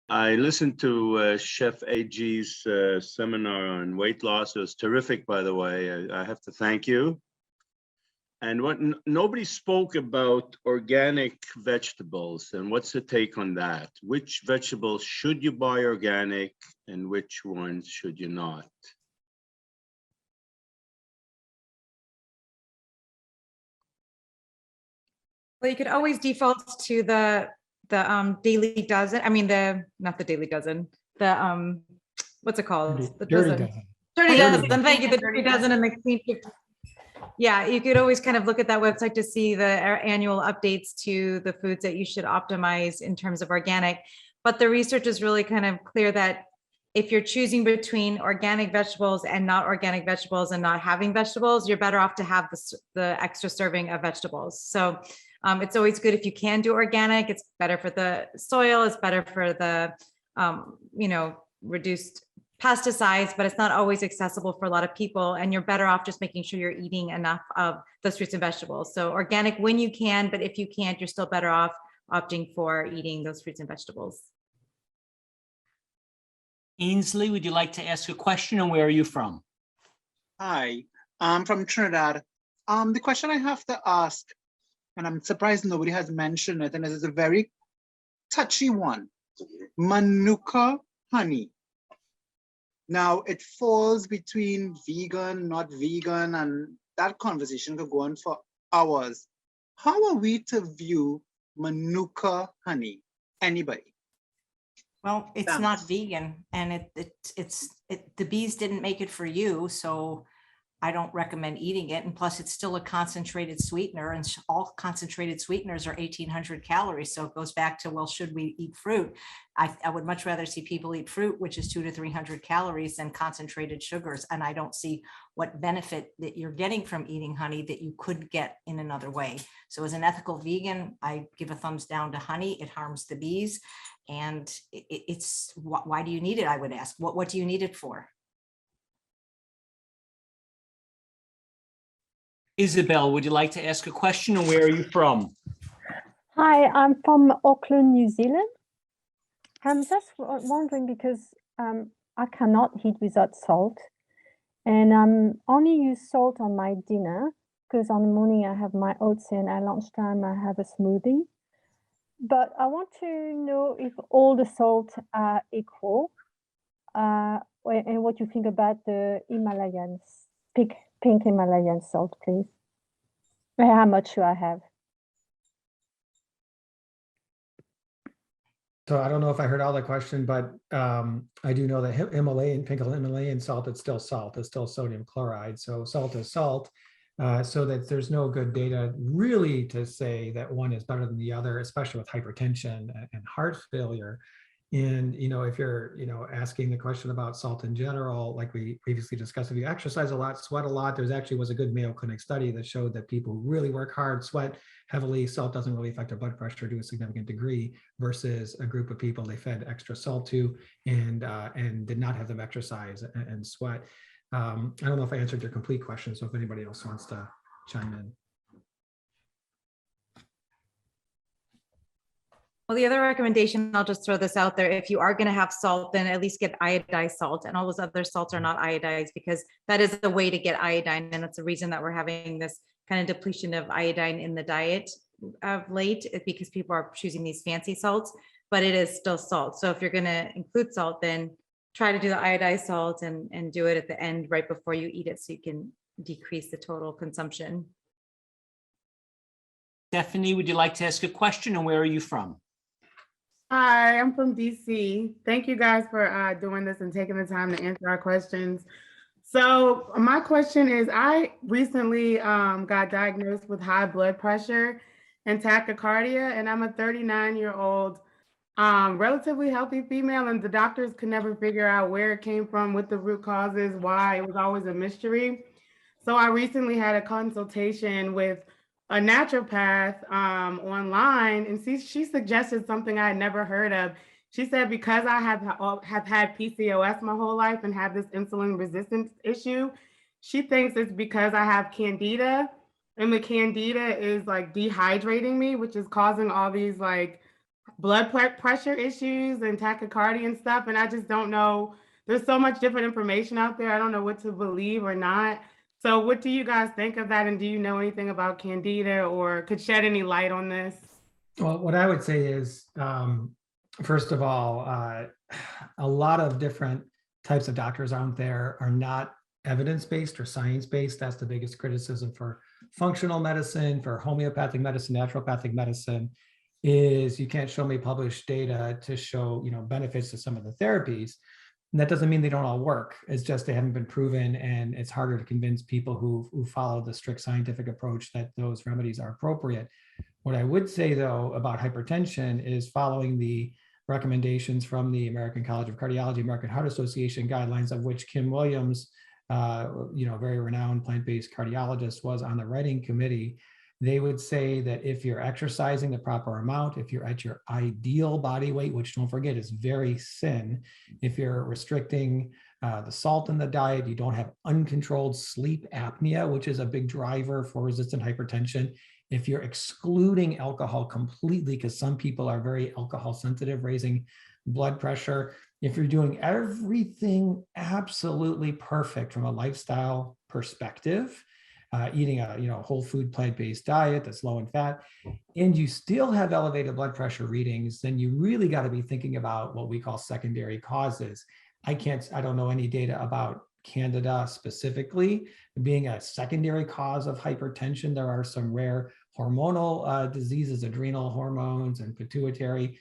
I listened to Chef AG's seminar on weight loss. It was terrific, by the way. I have to thank you. And what nobody spoke about organic vegetables and what's the take on that? Which vegetables should you buy organic and which ones should you not? Well, you could always default to the daily dozen. I mean, not the daily dozen. The what's it called? The Dirty dozen. dozen. Dirty dozen. Thank you. The dirty dozen and the clean 50. Yeah, you could always kind of look at that website to see the annual updates to the foods that you should optimize in terms of organic. But the research is really kind of clear that if you're choosing between organic vegetables and not organic vegetables and not having vegetables, you're better off to have the extra serving of vegetables. So it's always good if you can do organic. It's better for the soil. It's better for the, reduced pesticides, but it's not always accessible for a lot of people. And you're better off just making sure you're eating enough of those fruits and vegetables. So organic when you can, but if you can't, you're still better off opting for eating those fruits and vegetables. Ainsley, would you like to ask a question, and where are you from? Hi, I'm from Trinidad. The question I have to ask, and I'm surprised nobody has mentioned it, and it is a very touchy one. Manuka honey. Now, it falls between vegan, not vegan, and that conversation could go on for hours. How are we to view Manuka honey? Anybody? Well, it's not vegan, and the bees didn't make it for you, so I don't recommend eating it. And plus, it's still a concentrated sweetener, and all concentrated sweeteners are 1,800 calories. So it goes back to, well, should we eat fruit? I would much rather see people eat fruit, which is 200 to 300 calories, than concentrated sugars. And I don't see what benefit that you're getting from eating honey that you could get in another way. So as an ethical vegan, I give a thumbs down to honey. It harms the bees. And it's why do you need it? I would ask, what do you need it for? Isabel, would you like to ask a question, and where are you from? Hi, I'm from Auckland, New Zealand. I'm just wondering because I cannot eat without salt, and only use salt on my dinner because on the morning I have my oats and at lunchtime I have a smoothie. But I want to know if all the salt are equal, and what you think about the Himalayan pink Himalayan salt, please. And how much should I have? So I don't know if I heard all the question, but I do know that pink Himalayan salt, it's still salt. It's still sodium chloride. So salt is salt. So that there's no good data really to say that one is better than the other, especially with hypertension and heart failure. And, if you're, asking the question about salt in general, like we previously discussed, if you exercise a lot, sweat a lot, there's actually was a good Mayo Clinic study that showed that people who really work hard, sweat heavily, salt doesn't really affect their blood pressure to a significant degree versus a group of people they fed extra salt to and did not have them exercise and sweat. I don't know if I answered your complete question, so if anybody else wants to chime in. Well, the other recommendation, I'll just throw this out there. If you are going to have salt, then at least get iodized salt, and all those other salts are not iodized because that is the way to get iodine. And that's the reason that we're having this kind of depletion of iodine in the diet of late, because people are choosing these fancy salts, but it is still salt. So if you're going to include salt, then try to do the iodized salt and do it at the end right before you eat it so you can decrease the total consumption. Stephanie, would you like to ask a question, and where are you from? Hi, I'm from DC. Thank you guys for doing this and taking the time to answer our questions. So my question is, I recently got diagnosed with high blood pressure and tachycardia, and I'm a 39-year-old relatively healthy female, and the doctors could never figure out where it came from, what the root causes, why. It was always a mystery. So I recently had a consultation with a naturopath online, and she suggested something I had never heard of. She said, because I have had PCOS my whole life and have this insulin resistance issue, she thinks it's because I have candida, and the candida is like dehydrating me, which is causing all these like blood pressure issues and tachycardia and stuff. And I just don't know. There's so much different information out there. I don't know what to believe or not. So what do you guys think of that? And do you know anything about Candida or could shed any light on this? Well, what I would say is, first of all, a lot of different types of doctors out there are not evidence-based or science-based. That's the biggest criticism for functional medicine, for homeopathic medicine, naturopathic medicine, is you can't show me published data to show, benefits to some of the therapies. And that doesn't mean they don't all work. It's just they haven't been proven, and it's harder to convince people who follow the strict scientific approach that those remedies are appropriate. What I would say, though, about hypertension is following the recommendations from the American College of Cardiology, American Heart Association guidelines, of which Kim Williams, very renowned plant-based cardiologist, was on the writing committee. They would say that if you're exercising the proper amount, if you're at your ideal body weight, which don't forget is very thin, if you're restricting the salt in the diet, you don't have uncontrolled sleep apnea, which is a big driver for resistant hypertension. If you're excluding alcohol completely, because some people are very alcohol sensitive, raising blood pressure. If you're doing everything absolutely perfect from a lifestyle perspective, eating a whole food plant-based diet that's low in fat, and you still have elevated blood pressure readings, then you really got to be thinking about what we call secondary causes. I don't know any data about Candida specifically being a secondary cause of hypertension. There are some rare hormonal diseases, adrenal hormones and pituitary,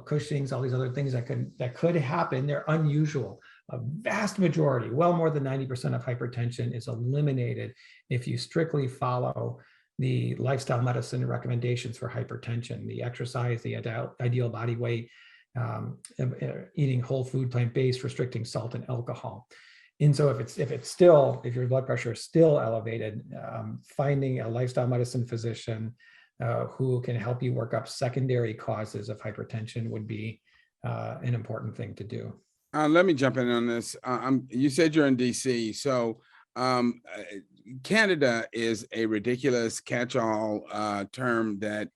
Cushing's, all these other things that could happen. They're unusual. A vast majority, well more than 90% of hypertension is eliminated if you strictly follow the lifestyle medicine recommendations for hypertension, the exercise, the ideal body weight, eating whole food, plant-based, restricting salt and alcohol. And so if your blood pressure is still elevated, finding a lifestyle medicine physician who can help you work up secondary causes of hypertension would be an important thing to do. Let me jump in on this. You said you're in DC, so Candida is a ridiculous catch-all term that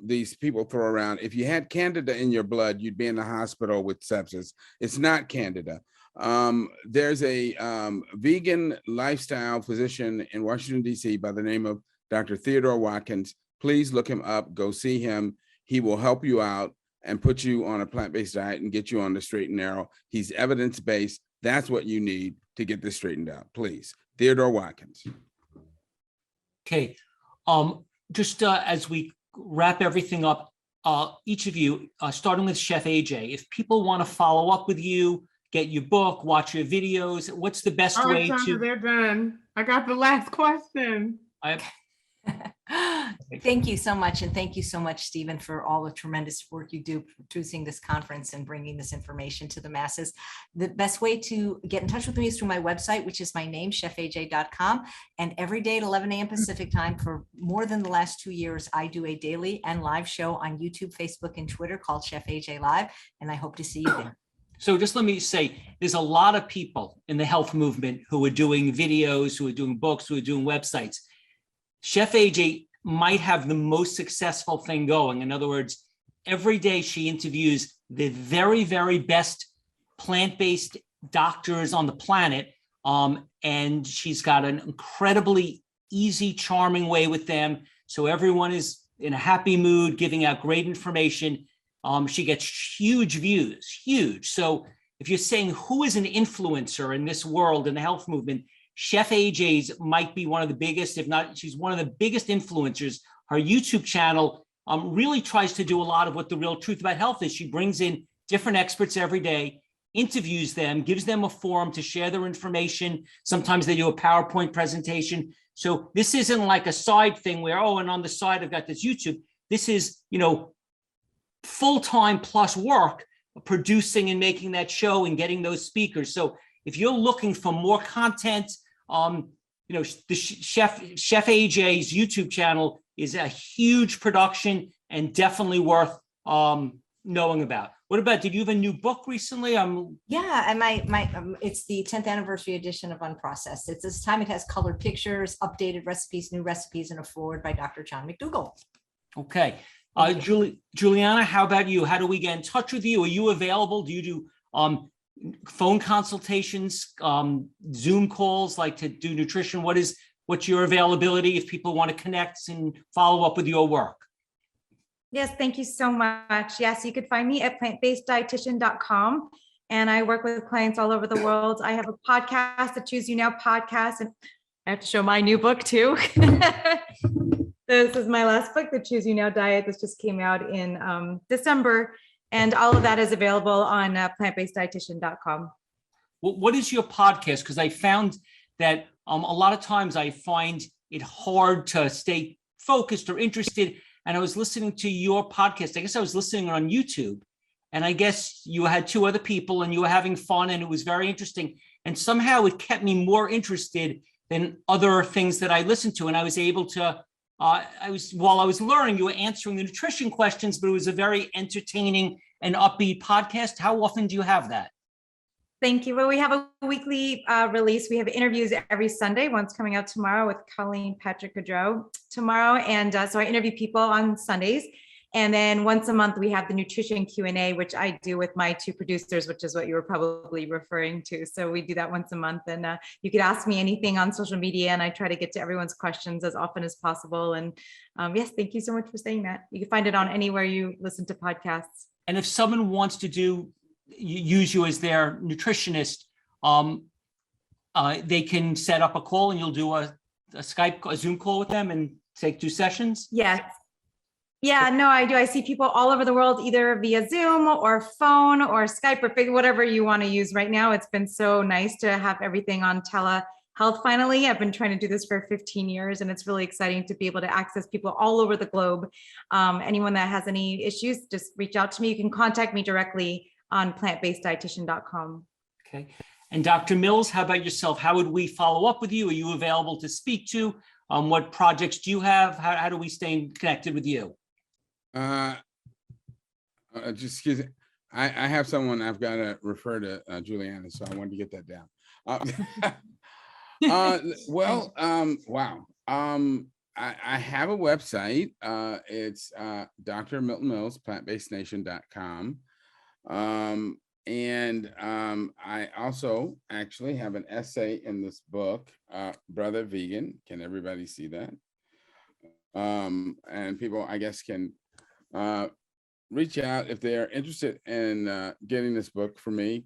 these people throw around. If you had Candida in your blood, you'd be in the hospital with sepsis. It's not Candida. There's a vegan lifestyle physician in Washington, D.C. by the name of Dr. Theodore Watkins. Please look him up, go see him. He will help you out and put you on a plant-based diet and get you on the straight and narrow. He's evidence-based. That's what you need to get this straightened out, please. Theodore Watkins. Okay. Just as we wrap everything up, each of you, starting with Chef AJ, if people want to follow up with you, get your book, watch your videos, what's the best way to? They're done. I got the last question. Thank you so much. And thank you so much, Stephen, for all the tremendous work you do producing this conference and bringing this information to the masses. The best way to get in touch with me is through my website, which is my name, chefaj.com. And every day at 11 a.m. Pacific time for more than the last 2 years, I do a daily and live show on YouTube, Facebook, and Twitter called Chef AJ Live. And I hope to see you there. So just let me say, there's a lot of people in the health movement who are doing videos, who are doing books, who are doing websites. Chef AJ might have the most successful thing going. In other words, every day she interviews the very, very best plant-based doctors on the planet. And she's got an incredibly easy, charming way with them. So everyone is in a happy mood, giving out great information. She gets huge views, huge. So if you're saying who is an influencer in this world, in the health movement, Chef AJ's might be one of the biggest, if not, she's one of the biggest influencers. Her YouTube channel really tries to do a lot of what the real truth about health is. She brings in different experts every day, interviews them, gives them a forum to share their information. Sometimes they do a PowerPoint presentation. So this isn't like a side thing where, oh, and on the side, I've got this YouTube. This is, full-time plus work producing and making that show and getting those speakers. So if you're looking for more content, the Chef AJ's YouTube channel is a huge production and definitely worth knowing about. What about, did you have a new book recently? Yeah, and it's the 10th anniversary edition of Unprocessed. It's this time it has colored pictures, updated recipes, new recipes, and a foreword by Dr. John McDougall. Okay, Juliana, how about you? How do we get in touch with you? Are you available? Do you do phone consultations, Zoom calls, like to do nutrition? What's your availability if people want to connect and follow up with your work? Yes, thank you so much. Yes, you could find me at plantbaseddietitian.com. And I work with clients all over the world. I have a podcast, the Choose You Now podcast, and I have to show my new book too. This is my last book, the Choose You Now Diet. This just came out in December. And all of that is available on plantbaseddietitian.com. What is your podcast? Because I found that a lot of times I find it hard to stay focused or interested. And I was listening to your podcast. I guess I was listening on YouTube. And I guess you had two other people and you were having fun and it was very interesting. And somehow it kept me more interested than other things that I listened to. And I was able to, while I was learning, you were answering the nutrition questions, but it was a very entertaining and upbeat podcast. How often do you have that? Thank you. Well, we have a weekly release. We have interviews every Sunday. One's coming out tomorrow with Colleen Patrick Gaudreau tomorrow. And so I interview people on Sundays. And then once a month, we have the nutrition Q&A, which I do with my two producers, which is what you were probably referring to. So we do that once a month. And you could ask me anything on social media, and I try to get to everyone's questions as often as possible. And yes, thank you so much for saying that. You can find it on anywhere you listen to podcasts. And if someone wants to use you as their nutritionist, they can set up a call and you'll do a Zoom call with them and take 2 sessions? Yes. Yeah, no, I do. I see people all over the world, either via Zoom or phone or Skype or whatever you want to use right now. It's been so nice to have everything on telehealth finally. I've been trying to do this for 15 years, and it's really exciting to be able to access people all over the globe. Anyone that has any issues, just reach out to me. You can contact me directly on plantbaseddietitian.com. Okay. And Dr. Mills, how about yourself? How would we follow up with you? Are you available to speak to? What projects do you have? How do we stay connected with you? Just excuse me. I have someone I've got to refer to, Julieanna, so I wanted to get that down. Wow. I have a website. It's Dr. Milton Mills, plantbasednation.com. And I also actually have an essay in this book, Brother Vegan. Can everybody see that? And people, I guess, can reach out if they're interested in getting this book from me.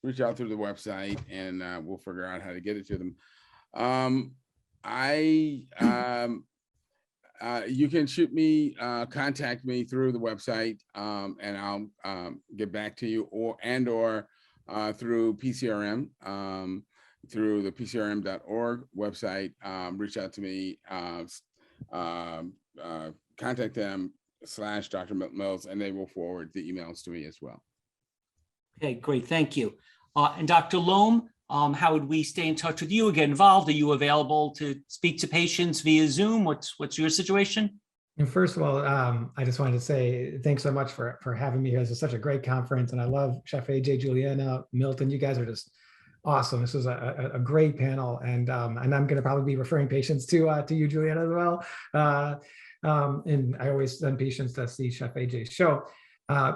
Reach out through the website and we'll figure out how to get it to them. You can shoot me, contact me through the website, and I'll get back to you, or through PCRM, through the PCRM.org website. Reach out to me, contact them /Dr. Milton Mills, and they will forward the emails to me as well. Okay, great, thank you. And Dr. Lome, how would we stay in touch with you or get involved? Are you available to speak to patients via Zoom? What's your situation? And first of all, I just wanted to say thanks so much for having me here. This is such a great conference, and I love Chef AJ, Julieanna, Milton. You guys are just awesome. This was a great panel, and I'm going to probably be referring patients to you, Julieanna, as well. And I always send patients to see Chef AJ's show.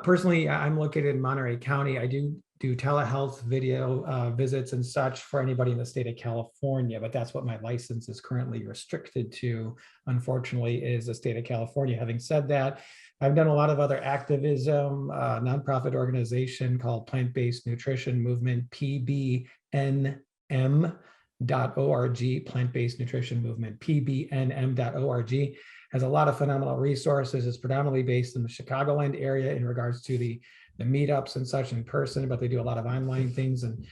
Personally, I'm located in Monterey County. I do telehealth video visits and such for anybody in the state of California, but that's what my license is currently restricted to, unfortunately, is the state of California. Having said that, I've done a lot of other activism, a nonprofit organization called Plant-Based Nutrition Movement, PBNM.org, Plant-Based Nutrition Movement, PBNM.org, has a lot of phenomenal resources. It's predominantly based in the Chicagoland area in regards to the meetups and such in person, but they do a lot of online things. And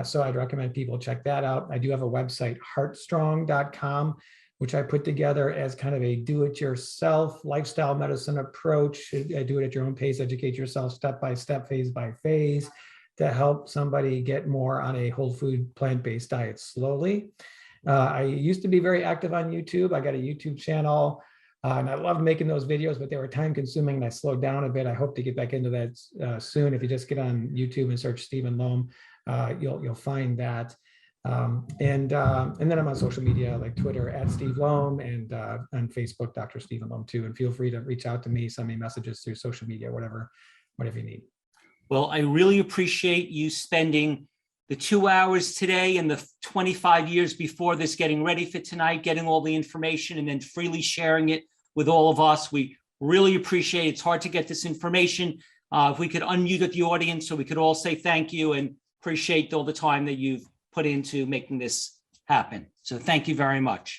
so I'd recommend people check that out. I do have a website, heartstrong.com, which I put together as kind of a do-it-yourself lifestyle medicine approach. Do it at your own pace, educate yourself step by step, phase by phase, to help somebody get more on a whole food plant-based diet slowly. I used to be very active on YouTube. I got a YouTube channel. And I loved making those videos, but they were time consuming and I slowed down a bit. I hope to get back into that soon. If you just get on YouTube and search Stephen Lome, you'll find that. And then I'm on social media like Twitter @Steve Lome and on Facebook, Dr. Stephen Lome too. And feel free to reach out to me, send me messages through social media, whatever you need. Well, I really appreciate you spending the 2 hours today and the 25 years before this, getting ready for tonight, getting all the information and then freely sharing it with all of us. We really appreciate it. It's hard to get this information. If we could unmute the audience so we could all say thank you and appreciate all the time that you've put into making this happen. So thank you very much.